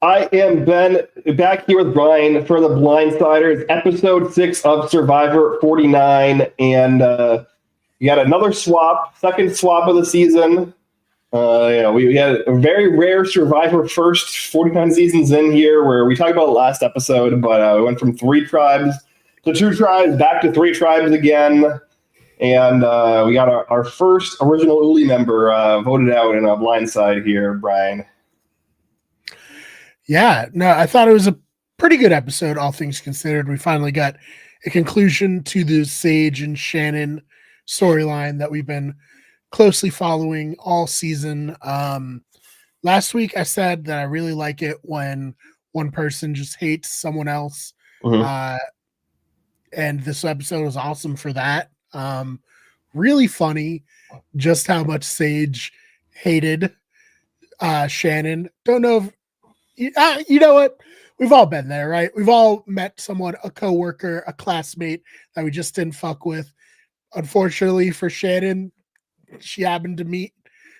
I am Ben, back here with Brian for the Blindsiders, episode 6 of Survivor 49, and we got another swap, second swap of the season. We had a very rare Survivor first 49 seasons in here, where we talked about last episode, but we went from 3 tribes to 2 tribes, back to 3 tribes again, and we got our first original Uli member voted out in a blindside here, Brian. Yeah, no, I thought it was a pretty good episode, all things considered. We finally got a conclusion to the Sage and Shannon storyline that we've been closely following all season. Last week I said that I really like it when one person just hates someone else. And this episode was awesome for that. Really funny just how much Sage hated Shannon. Don't know if you know what? We've all been there, right? We've all met someone, a coworker, a classmate that we just didn't fuck with. Unfortunately for Shannon, she happened to meet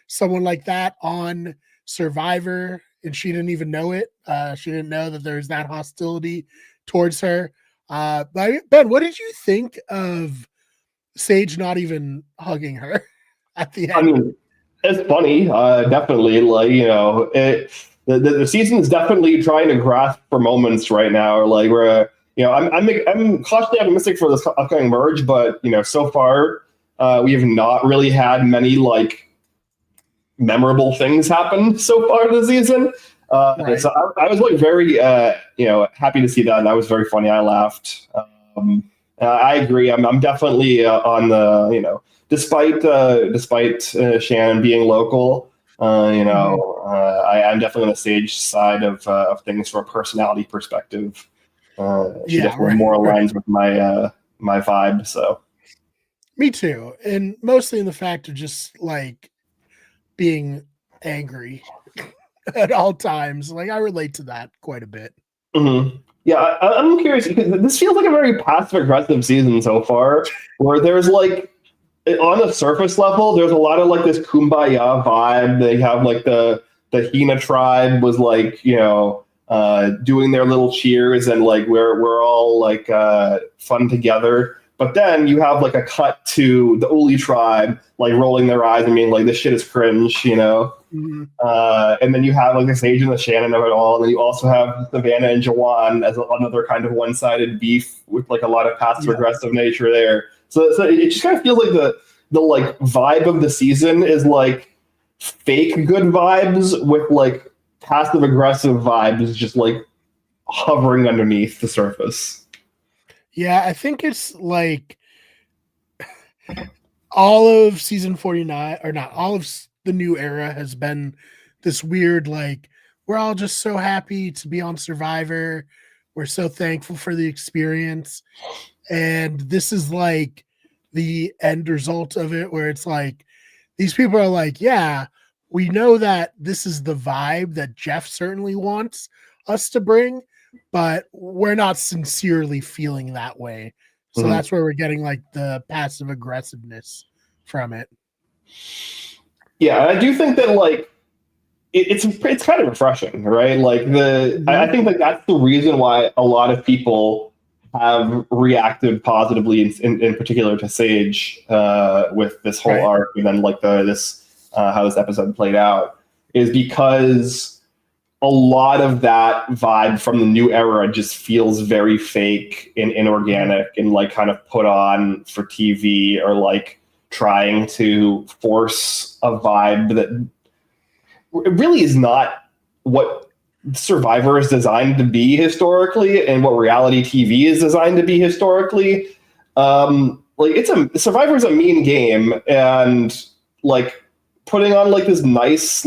someone like that on Survivor, and she didn't even know it. She didn't know that there was that hostility towards her. But Ben, what did you think of Sage not even hugging her at the end? I mean, it's funny, definitely. The season is definitely trying to grasp for moments right now. Like we're, I'm cautiously optimistic for this upcoming merge, but so far we have not really had many memorable things happen so far this season. Right. So I was very happy to see that, and that was very funny. I laughed. I agree. I'm definitely on the despite Shannon being local. I'm definitely on the Sage side of things from a personality perspective. She definitely more aligns with my vibe. So, me too, and mostly in the fact of just being angry at all times. I relate to that quite a bit. Mm-hmm. Yeah, I'm curious because this feels like a very passive aggressive season so far, where there's on the surface level, there's a lot of this kumbaya vibe. They have the Hina tribe was doing their little cheers and we're all fun together. But then you have a cut to the Uli tribe rolling their eyes and being this shit is cringe, Mm-hmm. And then you have the Sage and the Shannon of it all, and then you also have Savannah and Jawan as another kind of one-sided beef with a lot of passive aggressive nature there. So it just kind of feels like the vibe of the season is fake good vibes with passive aggressive vibes just hovering underneath the surface. Yeah, I think it's all of season 49, or not all of the new era, has been this weird we're all just so happy to be on Survivor. We're so thankful for the experience, and this is the end result of it, where it's these people are yeah, we know that this is the vibe that Jeff certainly wants us to bring, but we're not sincerely feeling that way. So that's where we're getting the passive aggressiveness from it. Yeah, I do think that it's kind of refreshing, right? I think that's the reason why a lot of people have reacted positively, in particular to Sage with this whole arc, and then how this episode played out, is because a lot of that vibe from the new era just feels very fake and inorganic and kind of put on for TV, or trying to force a vibe that really is not what Survivor is designed to be historically, and what reality TV is designed to be historically. Survivor is a mean game, and putting on this nice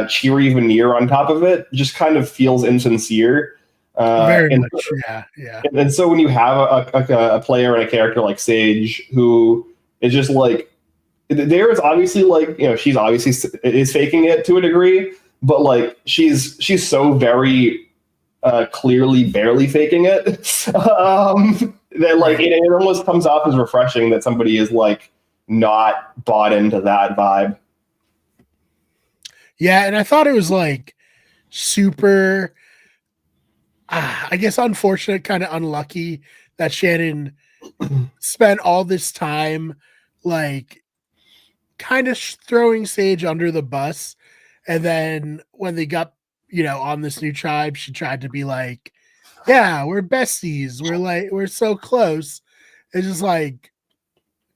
cheery veneer on top of it just kind of feels insincere. Very much, yeah. And so when you have a player and a character like Sage, who is just there is obviously she's obviously is faking it to a degree, but she's so very clearly barely faking it that it almost comes off as refreshing that somebody is not bought into that vibe. Yeah, and I thought it was super, I guess, unfortunate, kind of unlucky that Shannon spent all this time like kind of throwing Sage under the bus. And then when they got, on this new tribe, she tried to be like, yeah, we're besties. We're so close. It's just like,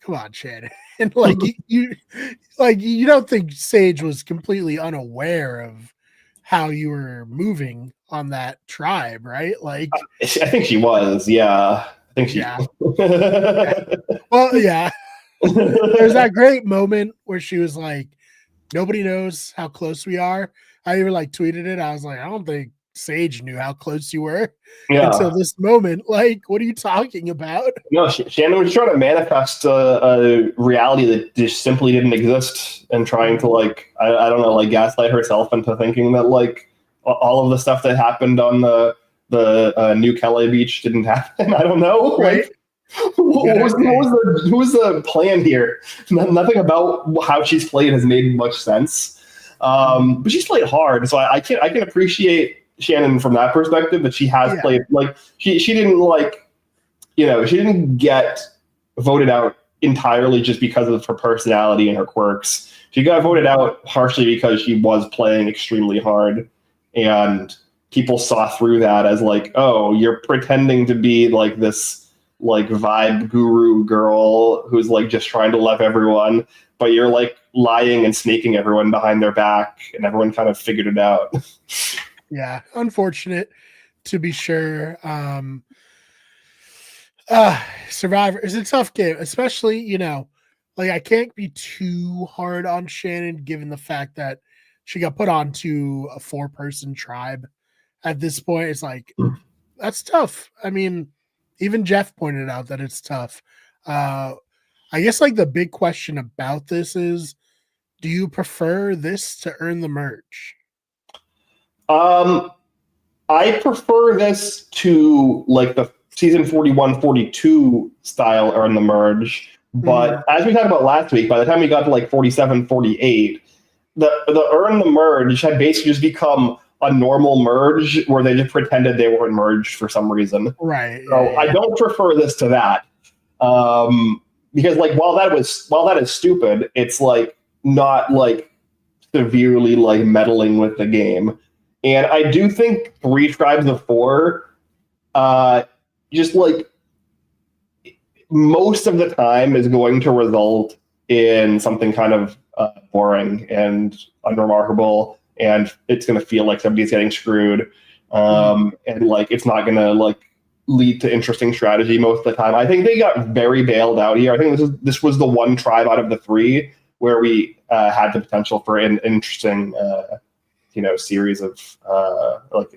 come on, Shannon. And you don't think Sage was completely unaware of how you were moving on that tribe, right? Like, I think she was. Yeah, I think she. yeah. Well, yeah. There's that great moment where she was like, nobody knows how close we are. I even like tweeted it. I was like, I don't think Sage knew how close you were until this moment. Like, what are you talking about? No, Shannon was trying to manifest a reality that just simply didn't exist, and trying to I don't know, like gaslight herself into thinking that like all of the stuff that happened on the New Calais beach didn't happen. I don't know, Right. like. What was the plan here? Nothing about how she's played has made much sense. But she's played hard, so I can appreciate Shannon from that perspective. That she has played like she didn't she didn't get voted out entirely just because of her personality and her quirks. She got voted out partially because she was playing extremely hard, and people saw through that as like, oh, you're pretending to be like this like vibe guru girl who's like just trying to love everyone, but you're like lying and snaking everyone behind their back, and everyone kind of figured it out. Yeah, unfortunate to be sure. Survivor is a tough game, especially, I can't be too hard on Shannon given the fact that she got put onto a 4-person tribe. At this point, it's like, that's tough. I mean, even Jeff pointed out that it's tough. I guess like the big question about this is, do you prefer this to earn the merge? I prefer this to like the season 41-42 style earn the merge. But as we talked about last week, by the time we got to like 47-48, the earn the merge had basically just become a normal merge where they just pretended they weren't merged for some reason. Right. So I don't prefer this to that. Because like while that is stupid, it's like not like severely like meddling with the game. And I do think 3 tribes of 4 just like most of the time is going to result in something kind of boring and unremarkable, and it's going to feel like somebody's getting screwed, and like it's not going to like lead to interesting strategy most of the time. I think they got very bailed out here. I think this was the one tribe out of the 3 where we had the potential for an interesting series of like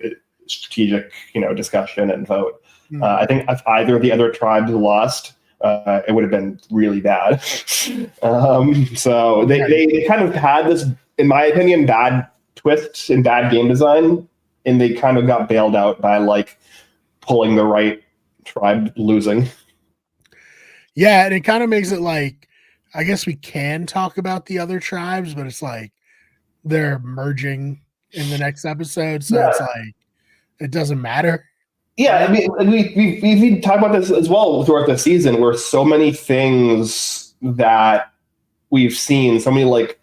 strategic discussion and vote. I think if either of the other tribes lost, it would have been really bad. So they kind of had this, in my opinion, bad twists and bad game design, and they kind of got bailed out by like pulling the right tribe losing. Yeah, and it kind of makes it like, I guess we can talk about the other tribes, but it's like they're merging in the next episode, so it's like it doesn't matter. Yeah, I mean, we talked about this as well throughout the season, where so many things that we've seen, so many like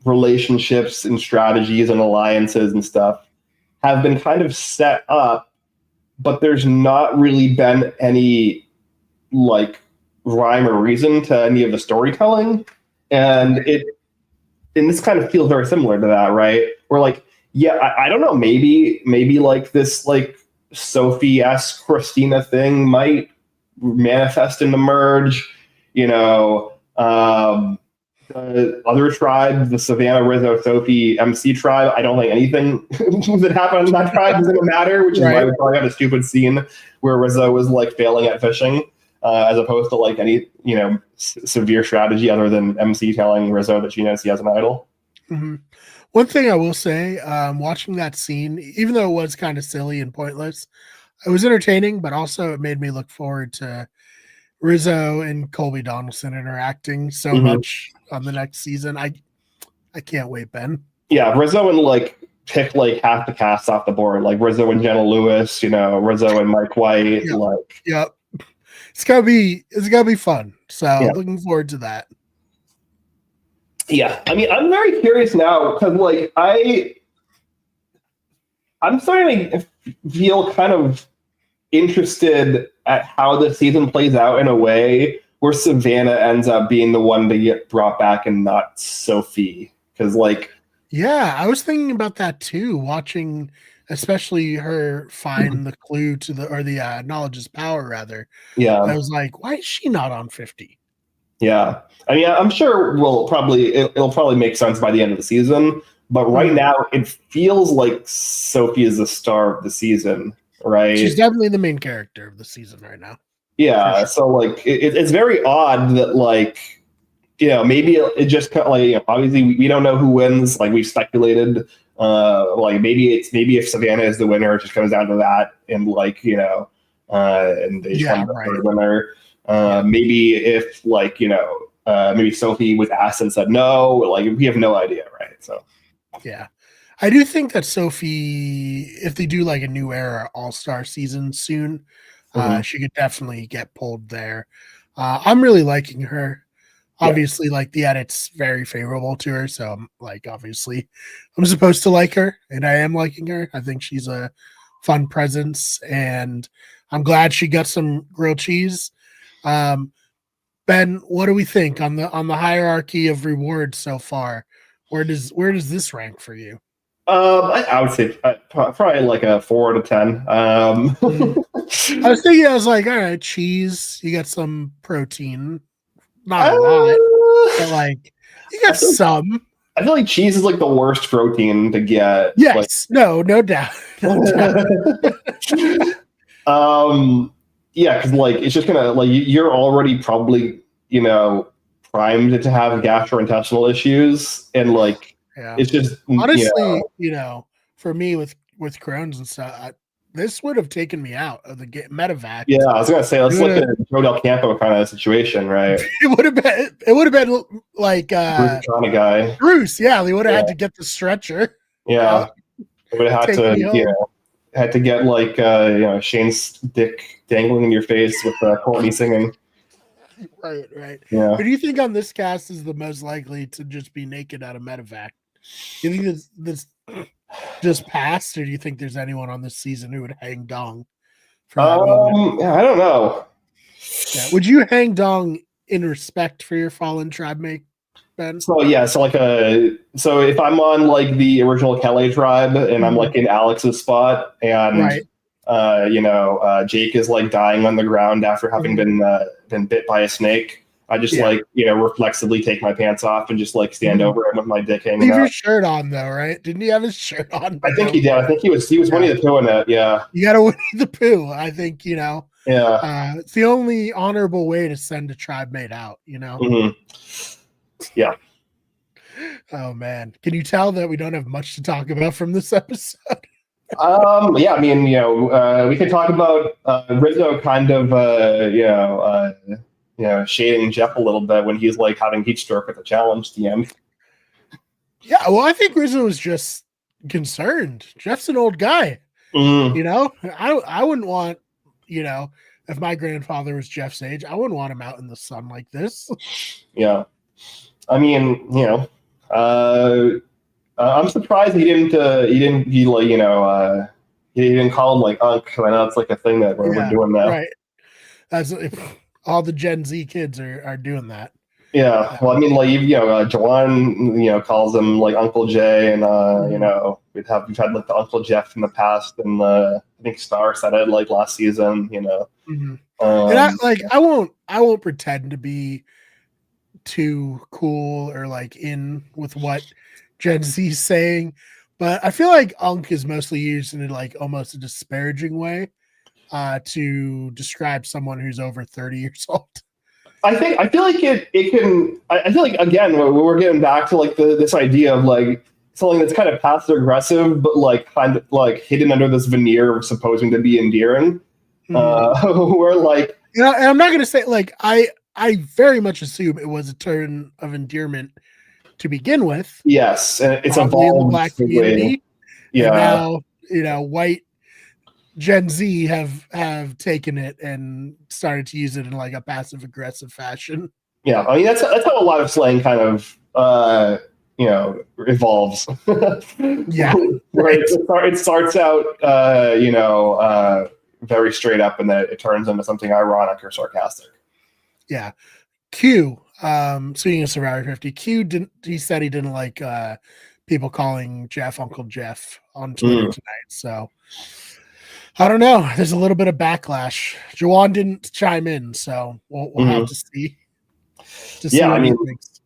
relationships and strategies and alliances and stuff have been kind of set up, but there's not really been any like rhyme or reason to any of the storytelling. And this kind of feels very similar to that, right? We're like, yeah, I don't know, maybe like this like Sophie-esque Christina thing might manifest in the merge, the other tribe, the Savannah, Rizzo, Sophie, MC tribe, I don't think anything that happened in that tribe is going to matter, which is why we probably had a stupid scene where Rizzo was like failing at fishing, as opposed to like any, severe strategy other than MC telling Rizzo that she knows he has an idol. Mm-hmm. One thing I will say, watching that scene, even though it was kind of silly and pointless, it was entertaining, but also it made me look forward to Rizzo and Colby Donaldson interacting so much on the next season. I can't wait, Ben. Yeah, Rizzo and like pick like half the cast off the board, like Rizzo and Jenna Lewis, Rizzo and Mike White. Yep. It's gonna be fun. So looking forward to that. Yeah. I mean, I'm very curious now because like I'm starting to feel kind of interested at how the season plays out in a way where Savannah ends up being the one to get brought back and not Sophie. Because like, yeah, I was thinking about that too, watching especially her find the clue to the knowledge is power, rather. Yeah. I was like, why is she not on 50? Yeah. I mean, I'm sure it'll probably make sense by the end of the season. But right now, it feels like Sophie is the star of the season, right? She's definitely the main character of the season right now. Yeah. Sure. So like, it's very odd that like, maybe it just kind of like, obviously we don't know who wins. Like we've speculated, like maybe if Savannah is the winner, it just comes down to that, and like and they find the winner. Maybe if like maybe Sophie was asked and said no. Like we have no idea, right? So yeah, I do think that Sophie, if they do like a new era All-Star season soon, she could definitely get pulled there. I'm really liking her. Obviously, like the edit's very favorable to her, so like obviously I'm supposed to like her, and I am liking her. I think she's a fun presence, and I'm glad she got some grilled cheese. Ben, what do we think on the hierarchy of rewards so far? Where does this rank for you? I would say probably like a 4 out of 10. I was thinking, I was like, all right, cheese, you got some protein. Not a lot, but like you got some. I feel like cheese is like the worst protein to get. Yes, no doubt. Yeah, because like it's just gonna like you're already probably primed to have gastrointestinal issues, and like it's just honestly, for me with Crohn's and stuff, this would have taken me out of the medevac. Yeah, I was gonna say let's look at a Joe Del Campo kind of situation, right? It would have been like Bruce kind of guy. Bruce, yeah, they would have had to get the stretcher. Yeah, they would have had to, had to get like Shane's dick dangling in your face with Courtney singing. Right. Yeah. Who do you think on this cast is the most likely to just be naked out of medevac? Do you think this just passed, or do you think there's anyone on this season who would hang dong for that moment? Yeah, I don't know. Yeah. Would you hang dong in respect for your fallen tribe mate, Ben? So if I'm on like the original Kelly tribe and I'm like in Alex's spot, and Jake is like dying on the ground after having been bit by a snake, I just reflexively take my pants off and just like stand over him with my dick hanging out. Leave your shirt on though, right? Didn't he have his shirt on? I think he did. I think he was Winnie the Pooh in it. Yeah. You got to Winnie the Pooh. I think Yeah. It's the only honorable way to send a tribe mate out. Yeah. Oh man, can you tell that we don't have much to talk about from this episode? Yeah, I mean, we could talk about Rizzo kind of shading Jeff a little bit when he's like having heat stroke at the challenge at the end. Yeah, well, I think Rizzo was just concerned. Jeff's an old guy. I wouldn't want, if my grandfather was Jeff's age, I wouldn't want him out in the sun like this. Yeah. I mean, I'm surprised he didn't call him like Unc. I know it's like a thing that we're doing now. Right. That's all the Gen Z kids are doing that. Yeah. Well, I mean, like Jawan, calls him like Uncle Jay, and we've had like the Uncle Jeff in the past, and I think Star said it like last season. And I won't pretend to be too cool or like in with what Gen Z's saying, but I feel like Unc is mostly used in like almost a disparaging way to describe someone who's over 30 years old. I feel like it can. I feel like again we're getting back to like this idea of like something that's kind of passive aggressive, but like kind of like hidden under this veneer of supposing to be endearing. Where like, and I'm not gonna say like I very much assume it was a term of endearment to begin with. Yes, and it's evolved in the Black community. Yeah. And now, white Gen Z have taken it and started to use it in like a passive aggressive fashion. Yeah, I mean that's how a lot of slang kind of evolves. Yeah, Where right. it starts out very straight up, and then it turns into something ironic or sarcastic. Yeah. Q, speaking of Survivor 50, he said he didn't like people calling Jeff Uncle Jeff on Twitter tonight. So I don't know. There's a little bit of backlash. Jawan didn't chime in, so we'll have to see. Yeah, I what he mean, thinks.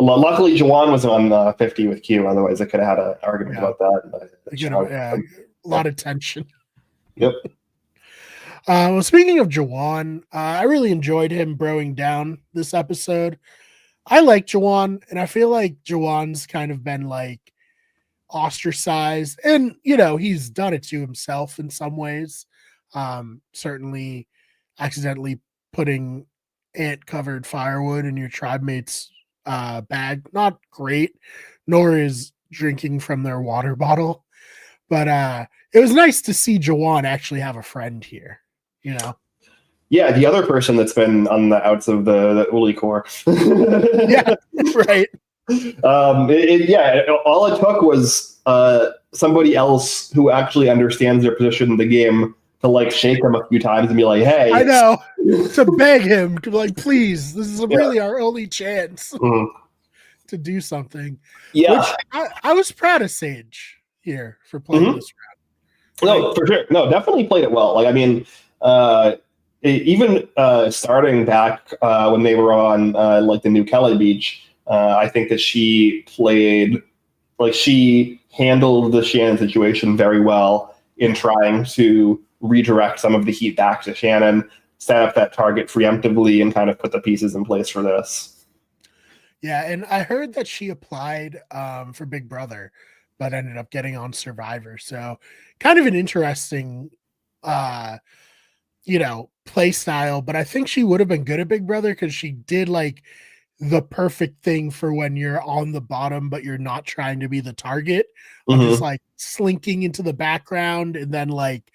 luckily Jawan was on 50 with Q. Otherwise, I could have had an argument about that. A lot of tension. Yep. Well, speaking of Jawan, I really enjoyed him broing down this episode. I like Jawan, and I feel like Jawan's kind of been like ostracized, and he's done it to himself in some ways. Certainly accidentally putting ant covered firewood in your tribe mate's bag, not great, nor is drinking from their water bottle. But it was nice to see Jawan actually have a friend here. Yeah, the other person that's been on the outs of the Uli Corps. Yeah, right. All it took was somebody else who actually understands their position in the game to like shake him a few times and be like, "Hey," I know, to beg him to like, please, this is really our only chance to do something. Yeah, which I was proud of Sage here for playing this round. No, for sure. No, definitely played it well. Like, I mean, even starting back when they were on like the New Kelly Beach, I think that she handled the Shannon situation very well in trying to redirect some of the heat back to Shannon, set up that target preemptively, and kind of put the pieces in place for this. Yeah, and I heard that she applied for Big Brother, but ended up getting on Survivor. So kind of an interesting play style, but I think she would have been good at Big Brother because she did like the perfect thing for when you're on the bottom, but you're not trying to be the target of just like slinking into the background and then like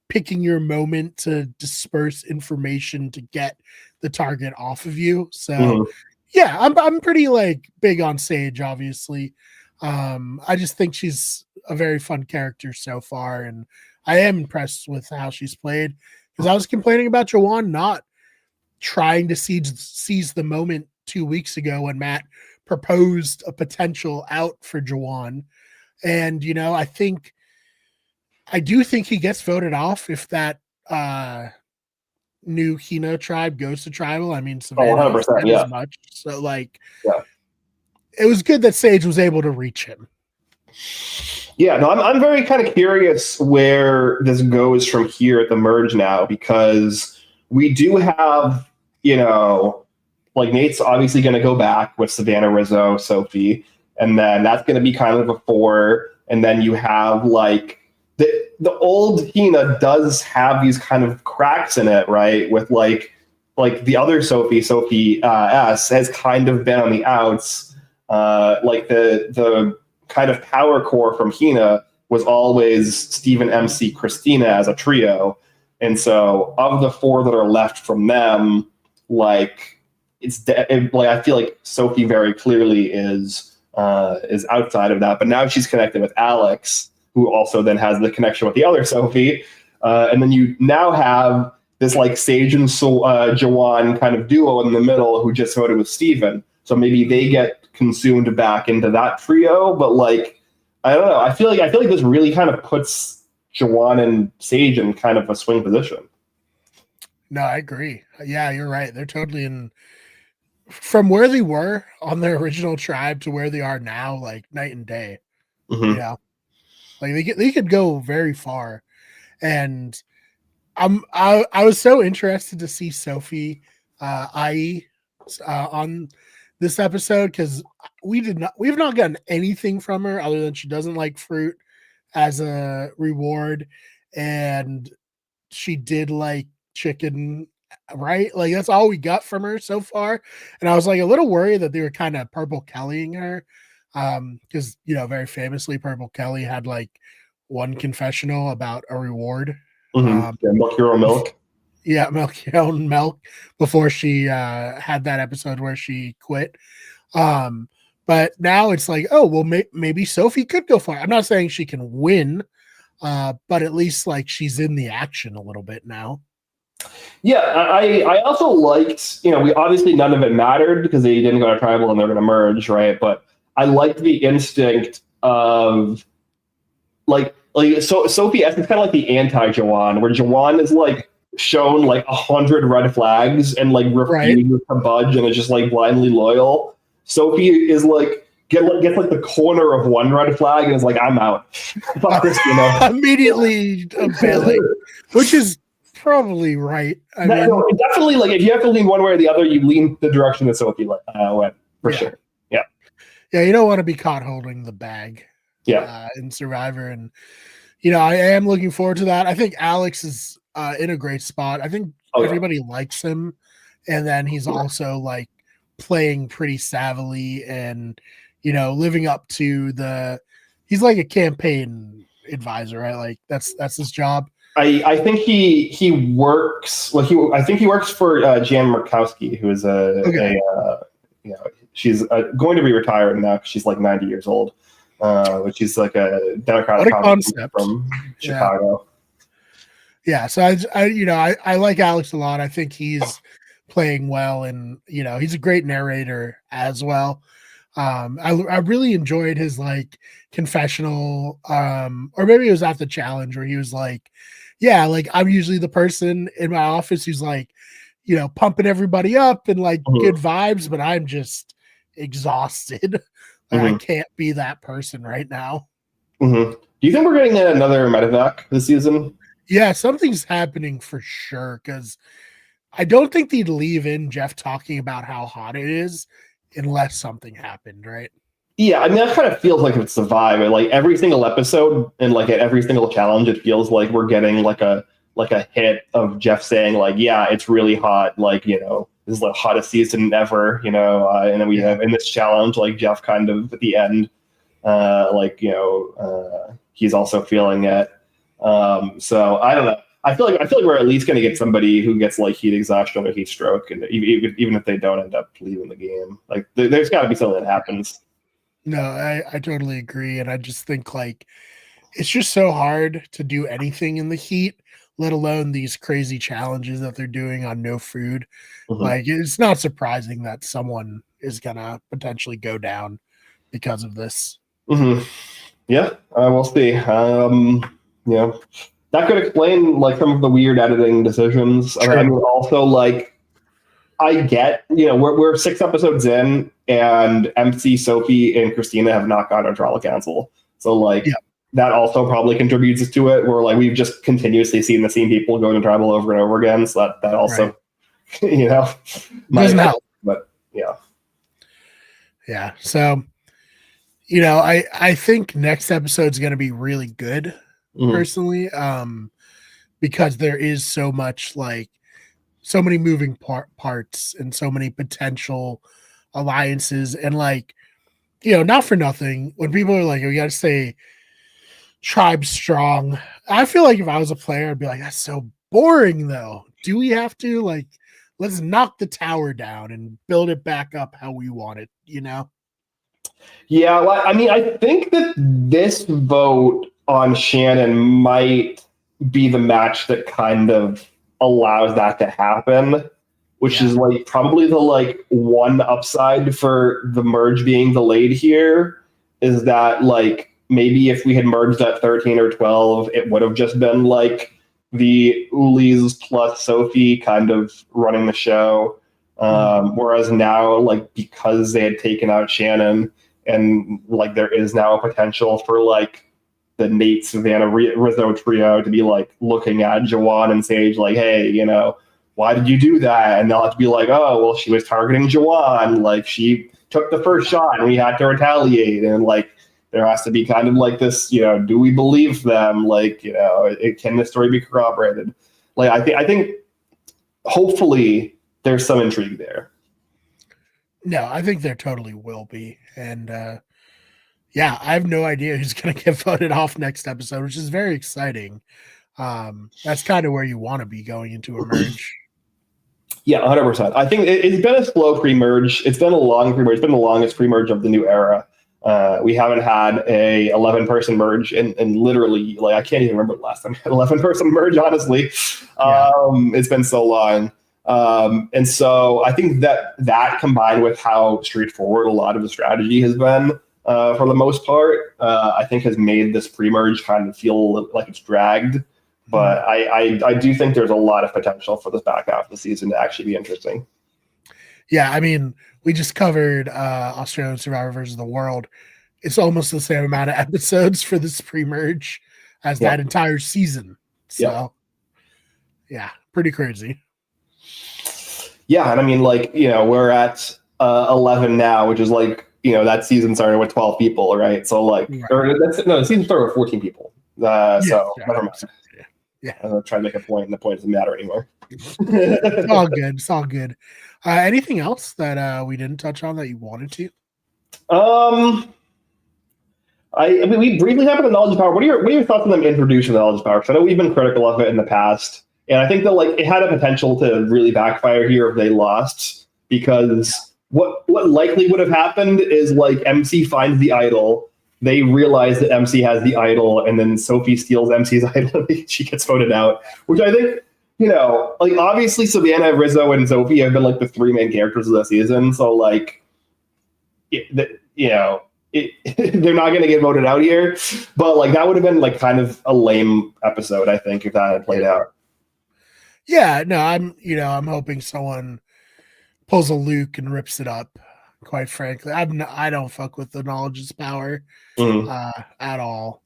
picking your moment to disperse information to get the target off of you. So yeah, I'm pretty like big on Sage, obviously. I just think she's a very fun character so far, and I am impressed with how she's played. Because I was complaining about Jawan not trying to seize the moment 2 weeks ago when Matt proposed a potential out for Jawan. And, I do think he gets voted off if that new Hina tribe goes to tribal. I mean, Savannah 100%, yeah. as much. So, like, it was good that Sage was able to reach him. Yeah, no, I'm very kind of curious where this goes from here at the merge now, because we do have, like Nate's obviously going to go back with Savannah, Rizzo, Sophie, and then that's going to be kind of a 4. And then you have like the old Hina does have these kind of cracks in it, right? With like the other Sophie S has kind of been on the outs. Like the kind of power core from Hina was always Steven, MC, Christina as a trio. And so of the 4 that are left from them, like I feel like Sophie very clearly is outside of that. But now she's connected with Alex, who also then has the connection with the other Sophie. And then you now have this like Sage and Jawan kind of duo in the middle who just voted with Steven. So maybe they get consumed back into that trio, but like I don't know. I feel like this really kind of puts Jawan and Sage in kind of a swing position. No, I agree. Yeah, you're right. They're totally in from where they were on their original tribe to where they are now, like night and day. Yeah, like they could go very far, and I was so interested to see Sophie IE on this episode because we've not gotten anything from her other than she doesn't like fruit as a reward, and she did like chicken, right? Like that's all we got from her so far. And I was like a little worried that they were kind of Purple Kellying her. Because very famously Purple Kelly had like one confessional about a reward. Yeah, milk your own milk. Yeah, milk your own milk before she had that episode where she quit. But now it's like, oh, well, maybe Sophie could go far. I'm not saying she can win, but at least like she's in the action a little bit now. Yeah, I also liked, we obviously none of it mattered because they didn't go to tribal and they're going to merge, right? But I liked the instinct of so Sophie S is kind of like the anti-Jawan, where Jawan is like shown like 100 red flags and like refuses to budge and is just like blindly loyal. Sophie is like gets like the corner of one red flag and is like, I'm out. Fuck this, Immediately bailing, which is probably right. I mean, no, definitely, like if you have to lean one way or the other, you lean the direction that Sophie went for sure. Yeah, you don't want to be caught holding the bag. Yeah, in Survivor, and I am looking forward to that. I think Alex is in a great spot. I think everybody likes him, and then he's also like playing pretty savvily and living up to he's like a campaign advisor, right? Like that's his job. I think he works. Well, I think he works for Jan Murkowski, who is she's going to be retired now because she's like 90 years old. Which is like a Democratic concept from Chicago. Yeah, so I like Alex a lot. I think he's playing well, and he's a great narrator as well. I really enjoyed his like confessional, or maybe it was at the challenge where he was like, yeah, like I'm usually the person in my office who's like, pumping everybody up and like good vibes, but I'm just exhausted. I can't be that person right now. Do you think we're getting another medevac this season? Yeah, something's happening for sure, because I don't think they'd leave in Jeff talking about how hot it is unless something happened, right? Yeah, I mean, that kind of feels like it's the vibe. Like every single episode and like at every single challenge, it feels like we're getting like a hit of Jeff saying like, yeah, it's really hot. Like, this is the hottest season ever, and then we have in this challenge, like Jeff kind of at the end, he's also feeling it. So I don't know. I feel like we're at least going to get somebody who gets like heat exhaustion or heat stroke, and even if they don't end up leaving the game, like there's got to be something that happens. No, I totally agree, and I just think like it's just so hard to do anything in the heat, let alone these crazy challenges that they're doing on no food. Like it's not surprising that someone is gonna potentially go down because of this. Yeah, we'll see. That could explain like some of the weird editing decisions. I mean, also like I get, we're 6 episodes in, and MC, Sophie, and Christina have not gotten a trial council. So like that also probably contributes to it. Where like we've just continuously seen the same people go to tribal over and over again. So that also, doesn't help. But yeah. So I think next episode is going to be really good personally, because there is so much like so many moving parts and so many potential alliances, and like not for nothing when people are like, we got to stay tribe strong. I feel like if I was a player, I'd be like, that's so boring though. Do we have to like, let's knock the tower down and build it back up how we want it, Yeah, well, I mean, I think that this vote on Shannon might be the match that kind of allows that to happen, which is like probably the like one upside for the merge being delayed here is that like maybe if we had merged at 13 or 12, it would have just been like the Ulis plus Sophie kind of running the show. Whereas now, like, because they had taken out Shannon, and like there is now a potential for like the Nate, Savannah, Rizzo trio to be like looking at Jawan and Sage like, hey, why did you do that? And they'll have to be like, oh, well, she was targeting Jawan. Like she took the first shot and we had to retaliate. And like there has to be kind of like this, do we believe them? Like, can this story be corroborated? Like I think hopefully there's some intrigue there. No, I think there totally will be. And Yeah, I have no idea who's going to get voted off next episode, which is very exciting. That's kind of where you want to be going into a merge. Yeah, 100%. I think it's been a slow pre-merge. It's been a long pre-merge. It's been the longest pre-merge of the new era. We haven't had a 11-person merge and literally, like, I can't even remember the last time we had 11-person merge, honestly. Yeah. It's been so long. And so I think that combined with how straightforward a lot of the strategy has been, for the most part, I think has made this pre-merge kind of feel like it's dragged. But I do think there's a lot of potential for this back half of the season to actually be interesting. Yeah, I mean, we just covered Australian Survivor versus the World. It's almost the same amount of episodes for this pre-merge as that entire season. So, yeah, pretty crazy. Yeah, and I mean, like, we're at 11 now, which is like, that season started with 12 people, right? So, like, the season started with 14 people. So, never mind. Yeah. I'm going to try to make a point, and the point doesn't matter anymore. It's all good. It's all good. Anything else that we didn't touch on that you wanted to? I mean, we briefly have the knowledge power. What are your thoughts on them introducing the knowledge power? Because I know we've been critical of it in the past, and I think that, like, it had a potential to really backfire here if they lost. Because what likely would have happened is, like, MC finds the idol. They realize that MC has the idol, and then Sophie steals MC's idol, and she gets voted out. Which I think, like, obviously Savannah, Rizzo, and Sophie have been, like, the three main characters of the season. So, like, they're not going to get voted out here. But, like, that would have been, like, kind of a lame episode, I think, if that had played out. Yeah, no, I'm hoping someone pulls a Luke and rips it up. Quite frankly, I don't fuck with the knowledge is power at all.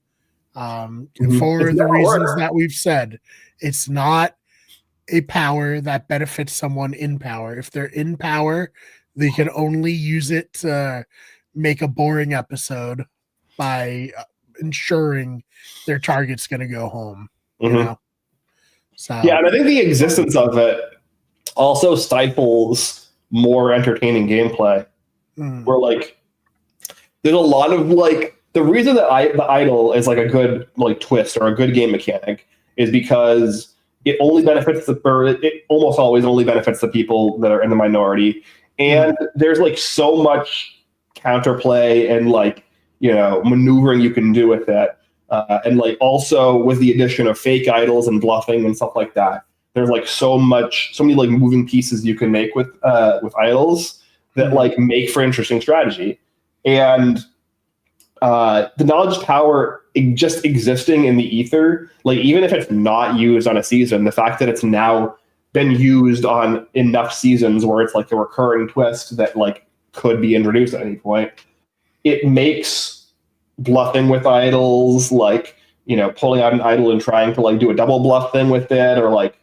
For the reasons that we've said, it's not a power that benefits someone in power. If they're in power, they can only use it to make a boring episode by ensuring their target's going to go home. You know? So, yeah, and I think the existence of it also stifles more entertaining gameplay. Where, like, there's a lot of, like, the reason that the idol is, like, a good, like, twist or a good game mechanic is because it only benefits it almost always only benefits the people that are in the minority, and there's, like, so much counterplay and, like, maneuvering you can do with it, and, like, also with the addition of fake idols and bluffing and stuff like that, there's, like, so many, like, moving pieces you can make with idols that, like, make for interesting strategy. And the knowledge power just existing in the ether, like, even if it's not used on a season, the fact that it's now been used on enough seasons where it's, like, a recurring twist that, like, could be introduced at any point, it makes bluffing with idols, like, pulling out an idol and trying to, like, do a double bluff thing with it, or, like,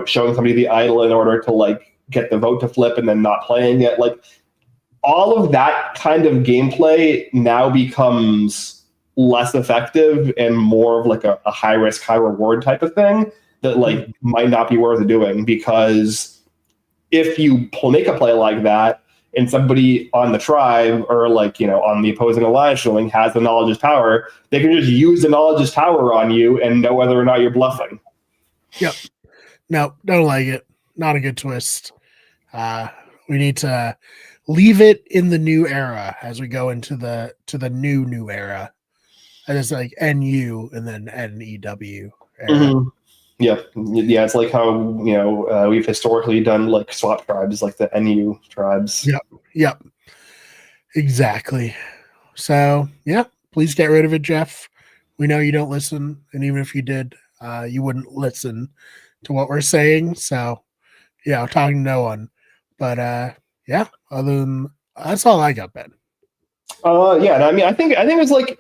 showing somebody the idol in order to, like, get the vote to flip and then not playing it. Like, all of that kind of gameplay now becomes less effective and more of, like, a high risk, high reward type of thing that, like, might not be worth doing, because if you make a play like that and somebody on the tribe or, like, on the opposing alliance showing has the knowledge's power, they can just use the knowledge's power on you and know whether or not you're bluffing. Yep. No, don't like it. Not a good twist. We need to leave it in the new era as we go into the new era. And it's like NU and then NEW era. Yeah, it's like how we've historically done, like, swap tribes, like the NU tribes. Yep, exactly. So yeah, please get rid of it, Jeff. We know you don't listen, and even if you did, you wouldn't listen to what we're saying. So yeah, I'm talking to no one. But yeah, other than that's all I got, Ben. Yeah, and I mean, I think it was like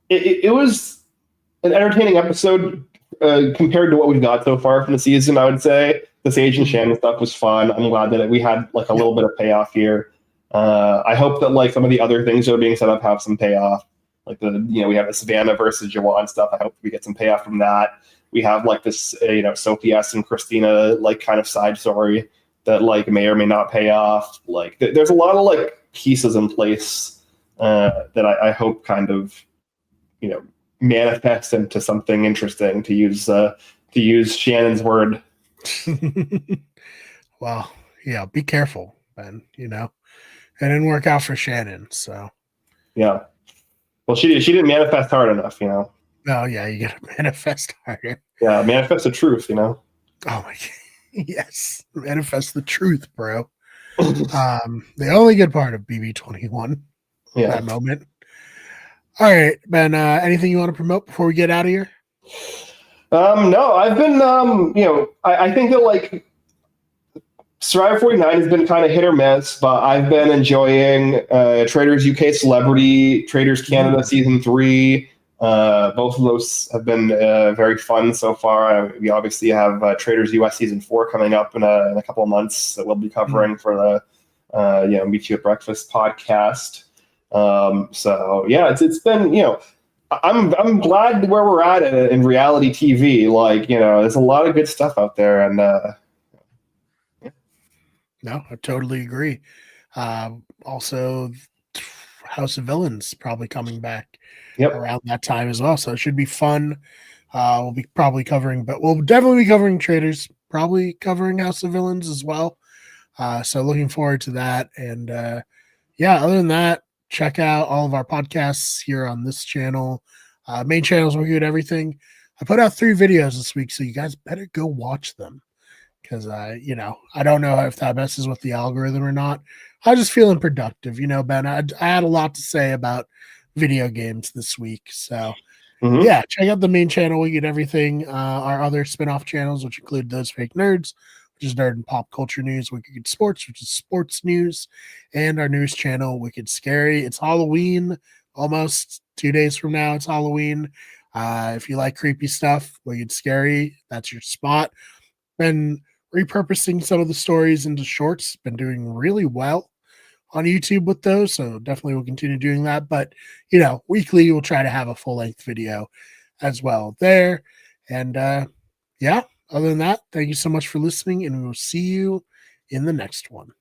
it was an entertaining episode compared to what we've got so far from the season. I would say the Sage and Shannon stuff was fun. I'm glad that we had, like, a little bit of payoff here. I hope that, like, some of the other things that are being set up have some payoff. Like we have the Savannah versus Jawan stuff. I hope we get some payoff from that. We have, like, this Sophie S and Christina, like, kind of side story that, like, may or may not pay off. Like, there's a lot of, like, pieces in place that I hope kind of, manifests into something interesting, to use Shannon's word. Well, yeah, be careful, Ben. It didn't work out for Shannon, so. Yeah. Well, she didn't manifest hard enough. Oh yeah, you gotta manifest harder. Yeah, manifest the truth. Oh my God. Yes, manifest the truth, bro. The only good part of BB21, Yeah. that moment. All right, Ben. Anything you want to promote before we get out of here? No, I've been, I think that like Survivor 49 has been kind of hit or miss, but I've been enjoying Traders UK Celebrity, Traders Canada Season 3. Both of those have been very fun so far. We obviously have Traders US Season 4 coming up in a couple of months that we'll be covering for the Meet You at Breakfast podcast. So yeah, it's been, I'm glad where we're at in reality TV. Like, there's a lot of good stuff out there, and No, I totally agree. Also, House of Villains probably coming back around that time as well, so it should be fun. We'll be probably covering, but we'll definitely be covering Traders, probably covering House of Villains as well. So looking forward to that. And other than that, check out all of our podcasts here on this channel. Main channels, we're good at everything. I put out 3 videos this week, so you guys better go watch them. Because I don't know if that messes with the algorithm or not. I was just feeling productive, Ben. I had a lot to say about video games this week. So yeah, check out the main channel. We get everything. Our other spin-off channels, which include Those Fake Nerds, which is nerd and pop culture news, Wicked Sports, which is sports news, and our news channel, Wicked Scary. It's Halloween, almost 2 days from now. It's Halloween. If you like creepy stuff, Wicked Scary, that's your spot. Been repurposing some of the stories into shorts. Been doing really well on YouTube with those, so definitely we'll continue doing that. But weekly we'll try to have a full-length video as well there. And other than that, thank you so much for listening, and we will see you in the next one.